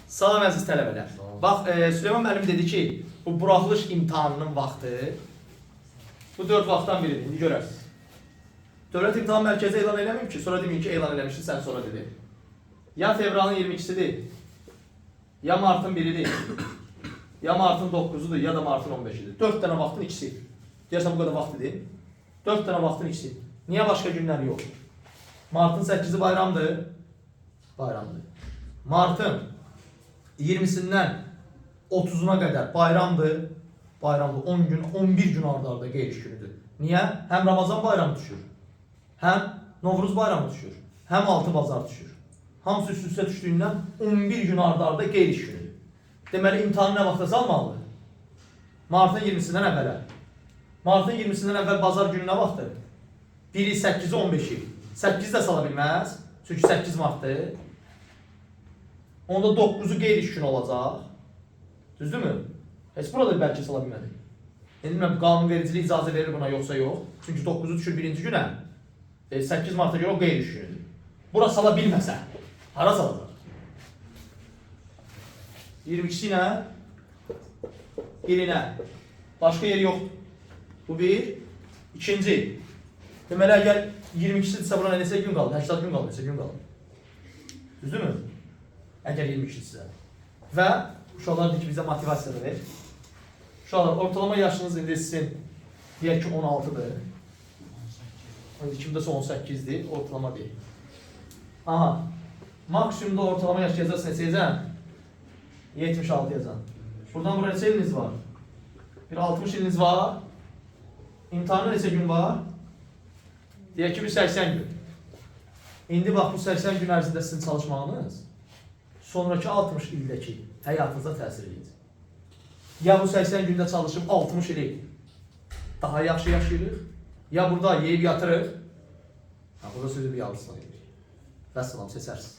Salam əziz tələbələr. Bax, Süleyman müəllim dedi ki, bu buraxılış imtahanının vaxtı bu 4 vaxtdan biridir. İndi görərsiniz. Dövlət İmtahan Mərkəzi elan eləməyib ki, sonra deməyin ki, elan eləmişdi, sən sonra dedi. Ya fevralın 22-sidir, ya martın 1-idir, ya martın 9-udur, ya da martın 15-idir. 4 dənə vaxtın ikisi. Deyərsən bu qədər vaxt idi. 4 dənə vaxtın ikisi. Niyə başqa günlər yox? Martın 8-i bayramdır. Bayramdır. Martın 20-sindən 30-una qədər bayramdır. Bayramdır. 10 gün, 11 gün arda qeyri-iş günüdür. Niyə? Həm Ramazan bayramı düşür, həm Novruz bayramı düşür, həm Altı Bazar düşür. Hamısı üst-üstə düşdüyündən 11 gün arda qeyri-iş günüdür. Deməli, imtahanı nə vaxta salmalıdır? Martın 20-sindən əvvələ. Martın 20-sindən əvvəl bazar günü nə vaxtdır? 1-i, 8-i, 15-i. 8 də sala bilməz. Çünki 8 martdır. Onda 9-u qeyri-iş günü olacaq. Düzdürmü? Heç burada bəlkə sala bilmədik. Bilmirəm, qanunvericilik icazə verir buna yoxsa yox. Çünki 9-u düşür 1-ci günə. 8 marta görə o qeyri-iş günüdür. Bura sala bilməsə, hara salacaq? 22-si ilə, 1-inə. Başqa yeri yoxdur. Bu bir. İkinci. Deməli, əgər 22-sidirsə buna neçə gün qalır? 80 gün qalır, neçə gün qalır? Düzdürmü? Əgər 22-sidirsə. Və uşaqlar deyir ki, bizə motivasiya da verir. Uşaqlar, ortalama yaşınız indi sizin deyək ki 16-dır. Kimdəsə 18-dir, ortalama deyil. Aha, maksimumda ortalama yaş yazarsa neçə yazan? 76 yazan. Buradan buraya neçə iliniz var? Bir 60 iliniz var. İmtahanı neçə gün var? Deyək ki, bir 80 gün. İndi bax, bu 80 gün ərzində sizin çalışmağınız sonraki 60 ildəki həyatınıza təsir edir. Ya bu 80 gündə çalışıb 60 ili daha yaxşı yaşayırıq, ya burada yeyib yatırıq, burada sözü bir yalısına edirik. Vəssalam, seçərsiniz.